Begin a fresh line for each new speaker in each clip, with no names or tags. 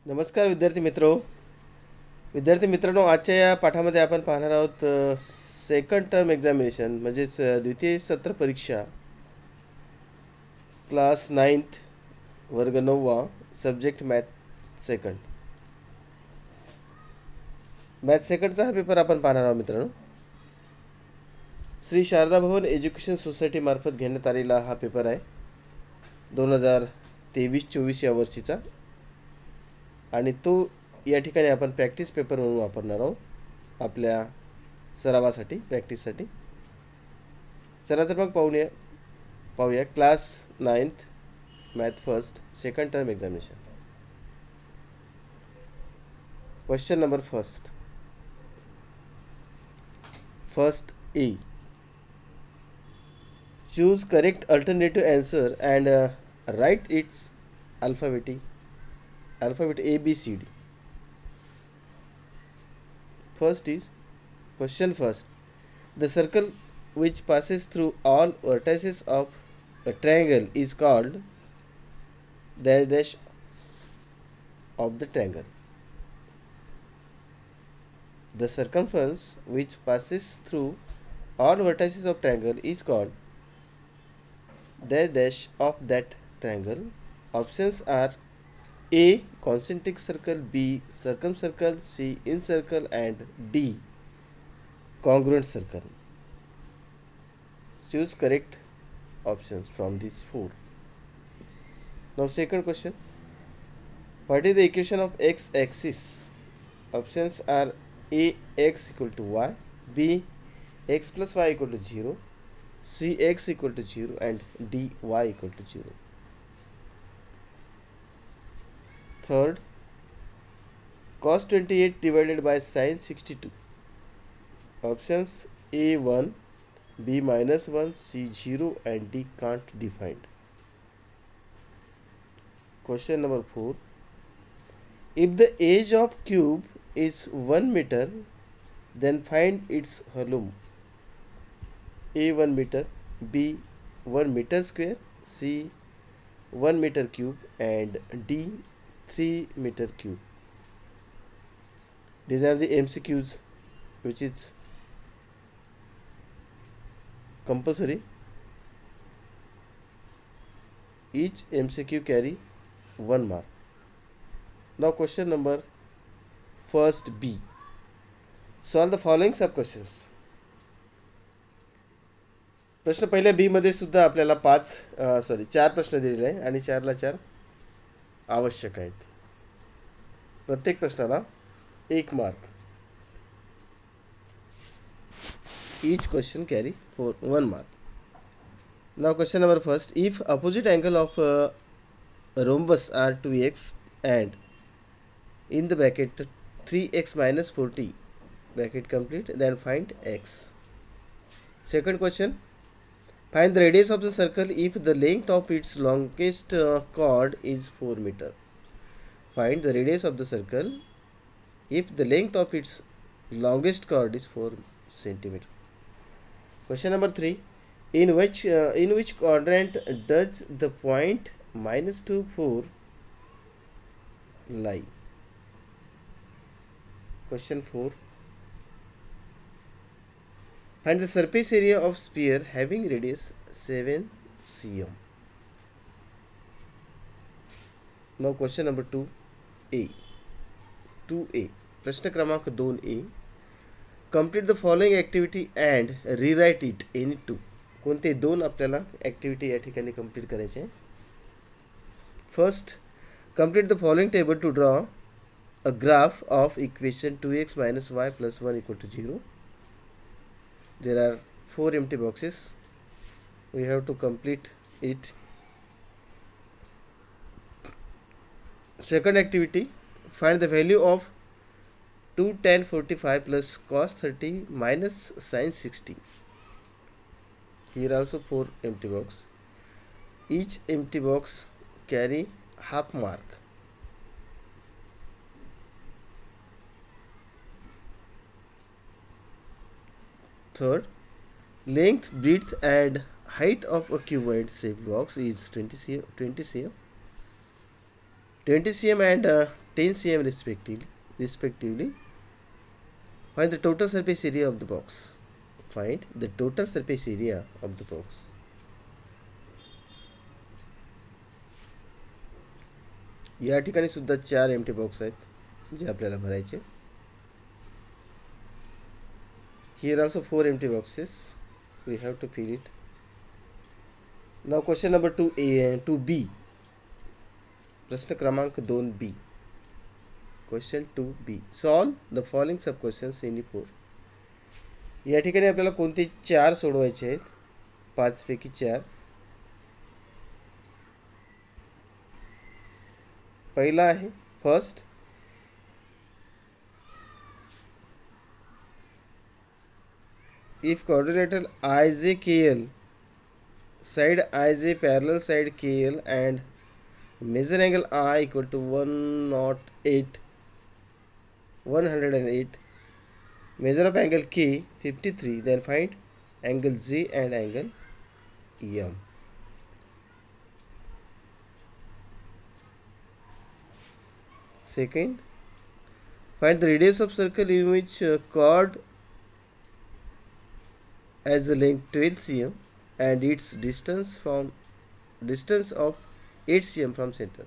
नमस्कार विद्यार्थी मित्रांनो, आजच्या या पाठामध्ये आपण पाहणार आहोत सेकंड टर्म एक्झामिनेशन म्हणजेच द्वितीय सत्र परीक्षा क्लास 9th वर्ग 9वा सब्जेक्ट मॅथ सेकंडचा हा पेपर आपण पाहणार आहोत मित्रांनो. श्री शारदा भवन एज्युकेशन सोसायटी मार्फत घेण्यात आलेला हा पेपर आहे 2023-24 या वर्षीचा, आणि तो या ठिकाणी आपण प्रॅक्टिस पेपर म्हणून वापरणार आहोत आपल्या सरावासाठी, प्रॅक्टिससाठी. चला तर मग पाहूया class 9th math first second term examination. Question number first A. Choose correct alternative answer and write its alphabet A, B, C, D. Question first. The circle which passes through all vertices of a triangle is called dash of the triangle. The circumference which passes through all vertices of triangle is called dash of that triangle. Options are A, concentric circle, B, circumcircle, C, incircle, and D, congruent circle. Choose correct options from these four. Now second question. What is the equation of x-axis? Options are A, x equal to y, B, x plus y equal to 0, C, x equal to 0, and D, y equal to 0. Third, cos 28 divided by sin 62. Options A 1, B minus 1, C 0, and D can't be defined. Question number 4. If the age of cube is 1 meter, then find its volume. A 1 meter, B 1 meter square, C 1 meter cube, and D 3 meter cube. These are the MCQs which is compulsory. Each MCQ carry 1 mark. Now question number first B. Solve the following sub questions. प्रश्न पहिल्या B मध्ये सुद्धा आपल्याला 4 प्रश्न दिलेले आहे आणि 4ला 4 आवश्यक आहेत. प्रत्येक प्रश्नाला 1 mark. Each question carry 1 mark. Now question number first. If opposite angle of a rhombus are 2x and in the bracket 3x minus 40 bracket complete, then find x. Second question. Find the radius of the circle if the length of its longest chord is 4 meter. Find the radius of the circle if the length of its longest chord is 4 centimeter. Question number 3. In which quadrant does the point -2, 4 lie? Question 4. Find the surface area of sphere having radius 7 cm. Now question number 2A. प्रश्न क्रमांक 2A. Complete the following activity and rewrite it in 2. कोणते 2 आपल्याला activity या ठिकाणी complete करायचे. First, complete the following table to draw a graph of equation 2x minus y plus 1 equal to 0. There are 4 empty boxes. We have to complete it. Second activity, find the value of 2 tan 45 plus cos 30 minus sin 60. Here also 4 empty box. Each empty box carry half mark. Third, length, breadth, and height of a cuboid shaped box is 20 cm. 20 cm and 10 cm respectively. Find the total surface area of the box. Find the total surface area of the box. या ठिकाणी सुद्धा 4 empty box आहेत जे आपल्याला भरायचे. Here also 4 empty boxes. We have to fill it. Now question number 2b. प्रश्न क्रमांक 2b. Question 2b. Solve the following sub questions in 4. या ठिकाणी आपल्याला कोणते 4 सोडवायचे आहेत. 5 पैकी 4. पहिला आहे first. If quadrilateral IJKL, side IJ parallel side KL and measure angle I equal to 108, measure of angle K 53, then find angle J and angle M. Second, find the radius of circle in which chord as the length 12 cm and its distance of 8 cm from center.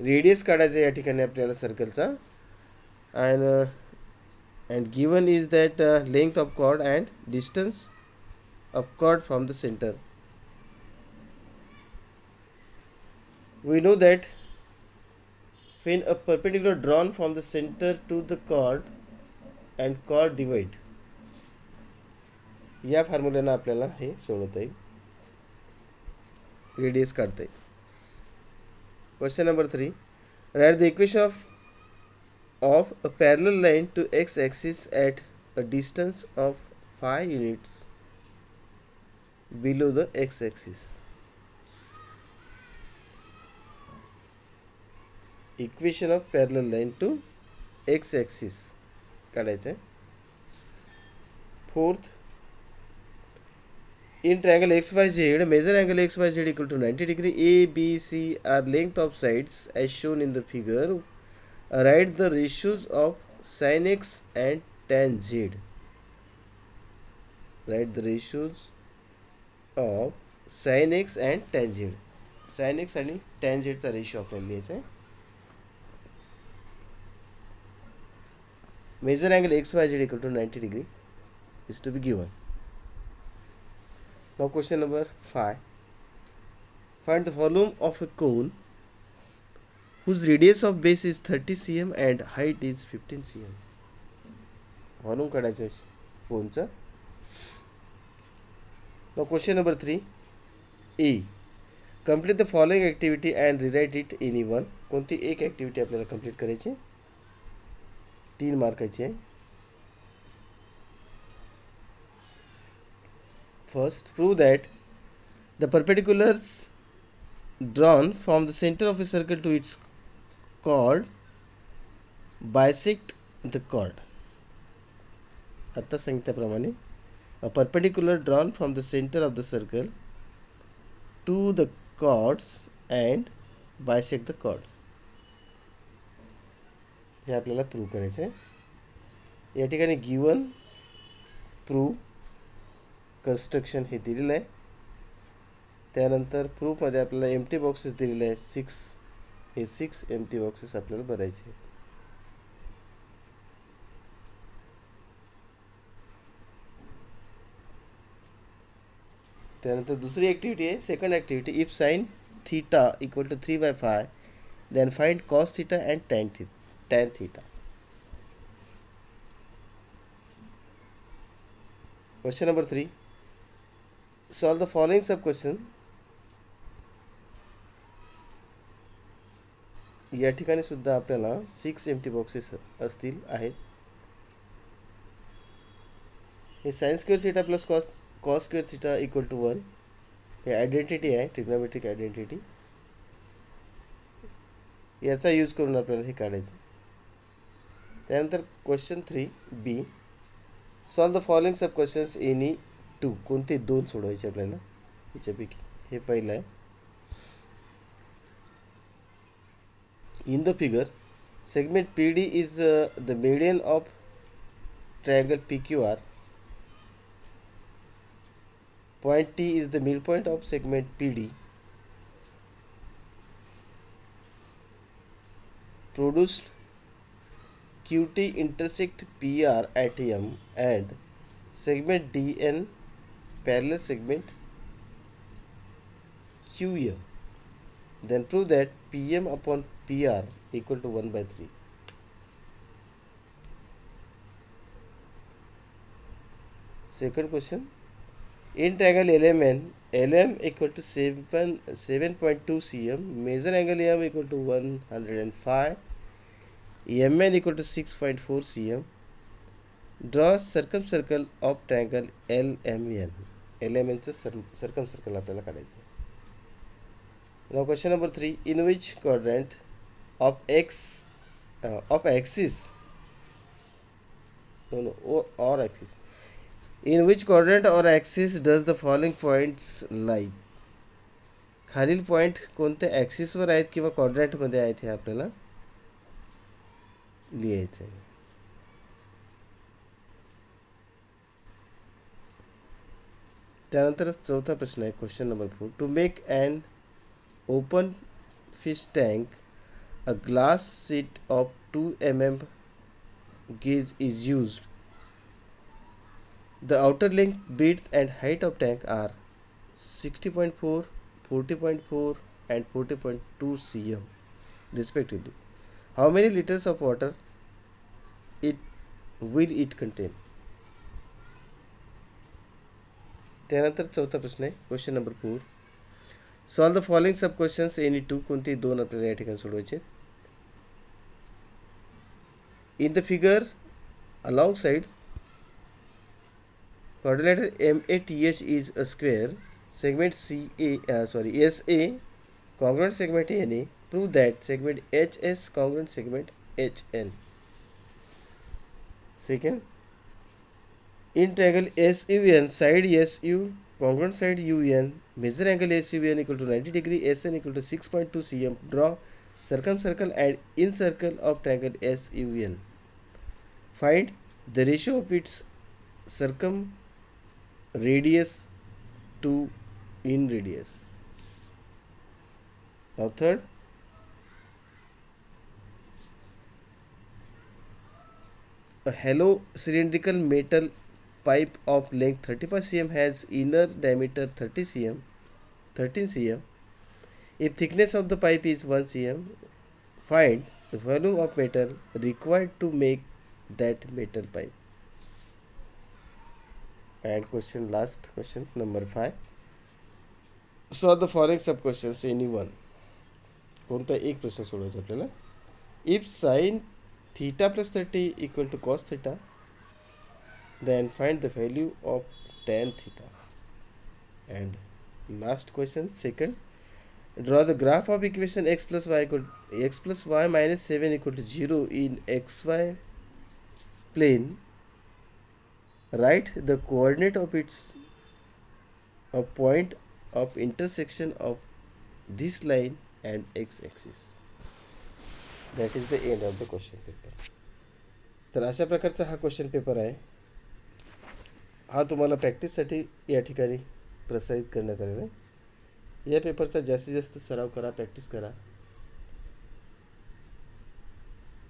Radius काढायचा या ठिकाणी आपल्याला सर्कलचा and given is that length of chord and distance of chord from the center. We know that when a perpendicular drawn from the center to the chord and chord divide, या फॉर्म्युल्याने आपल्याला हे सोडवता येईल. Radius काढता येईल. Question number 3. Right the equation of a parallel line to x axis at a distance of 5 units below the x axis. Equation of parallel line to x axis काढायचं आहे. Fourth, in triangle XYZ, measure angle XYZ equal to 90 degree. A, B, C are length of sides as shown in the figure. Write the ratios of sin X and tan Z. Write the ratios of sin X and tan Z. Sin X आणि tan Z चा ratio आपल्याला लिहायचा आहे. Measure angle XYZ equal to 90 degree is to be given. Now question number 5. Find the volume of a cone whose radius of base is 30 cm and height is 15 cm. Volume काढायचं आहे कोनचा. Now question number 3. A. Complete the following activity and rewrite it in E1. कोणती एक activity आपल्याला complete करायची. 3 मार्काची आहे. First, prove that the perpendiculars drawn from the center of a circle to its chord bisect the chord. आता सांगितल्याप्रमाणे a perpendicular drawn from the center of the circle to the chords and bisect the chords. हे आपल्याला prove करायचं आहे. या ठिकाणी given, prove, construction हे दिलेलं आहे. त्यानंतर प्रूफमध्ये आपल्याला एम्प्टी बॉक्सेस दिलेले आहेत 6. हे 6 एम्प्टी बॉक्सेस आपल्याला भरायचे. त्यानंतर दुसरी ॲक्टिव्हिटी आहे second activity. If sine theta equal to 3/5 then find cos theta and tan theta. Question number 3. Solve the following sub question. या ठिकाणी सुद्धा आपल्याला 6 एम्प्टी बॉक्सेस असतील आहेत. हे sin square theta plus cos square theta equal to 1 हे identity आहे, trigonometric identity. याचा यूज करून आपल्याला हे काढायचं. त्यानंतर question 3b. Solve the following sub questions in E2. कोणते 2 सोडवायचे आपल्याला याच्यापैकी. हे पहिलं आहे. In the figure, segment PD is the median of triangle PQR. Point T is the midpoint of segment PD. Produced QT intersect PR at M and segment DN parallel segment QM. Then prove that PM upon PR equal to 1 by 3. Second question. In triangle LMN, LM equal to 7.2 cm, major angle M equal to 105, MN equal to 6.4 cm. Draw circumcircle of triangle LMN. LMN चे circumcircle आपल्याला काढायचं. Now question number 3. In which quadrant of axis or axis, in which quadrant or axis does the following points lie? खालील point कोणत्या ॲक्सिसवर आहेत किंवा क्वाड्रंटमध्ये आहेत हे आपल्याला लिहायचं आहे. त्यानंतर चौथा प्रश्न आहे question number 4. To make and open fish tank a glass sheet of 2 mm gauge is used. The outer length, width and height of tank are 60.4, 40.4 and 40.2 cm respectively. How many liters of water will it contain? त्यानंतर चौथा प्रश्न आहे question number 4. Solve the following sub questions any two. कोणते दोन आपल्याला या ठिकाणी सोडवायचे. In the figure alongside quadrilateral MATH is a square. Segment SA congruent segment NA. Prove that segment HS congruent segment HN. Second, in triangle SUN, side SU congruent side UN, major angle SUN equal to 90 degree, SN equal to 6.2 cm. Draw circumcircle and incircle of triangle SUN. Find the ratio of its circumradius to in radius. Now third, a hollow cylindrical metal pipe of length 35 cm has inner diameter 13 cm. If thickness of the pipe is 1 cm, find the volume of metal required to make that metal pipe. And last question number 5. Solve the following sub questions any one. कोणता एक प्रश्न सोडवायचा आपल्याला. If sin theta plus 30 equal to cos theta, then find the value of tan theta. And last question, second, draw the graph of equation x plus y minus 7 equal to 0 in xy plane. Write the coordinate of its a point of intersection of this line and x-axis. That is the end of the question paper. तर अशा प्रकारचा हा question paper आहे. हा तुम्हाला प्रॅक्टिससाठी या ठिकाणी प्रसारित करण्यात आलेला आहे. या पेपरचा जास्तीत जास्त सराव करा, प्रॅक्टिस करा.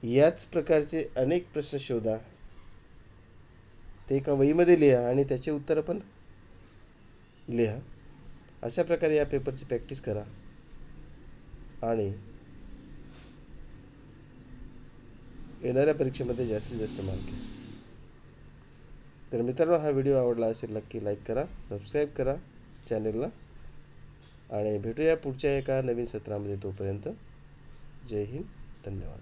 याच प्रकारचे अनेक प्रश्न शोधा, ते एका वहीमध्ये लिहा आणि त्याचे उत्तर पण लिहा. अशा प्रकारे या पेपरची प्रॅक्टिस करा आणि येणाऱ्या परीक्षेमध्ये जास्तीत जास्त मार्क घ्या. तर मित्रांनो, हा व्हिडिओ आवडला असेल नक्की लाईक करा, सबस्क्राईब करा चॅनलला आणि भेटूया पुढच्या एका नवीन सत्रामध्ये. तोपर्यंत जय हिंद, धन्यवाद.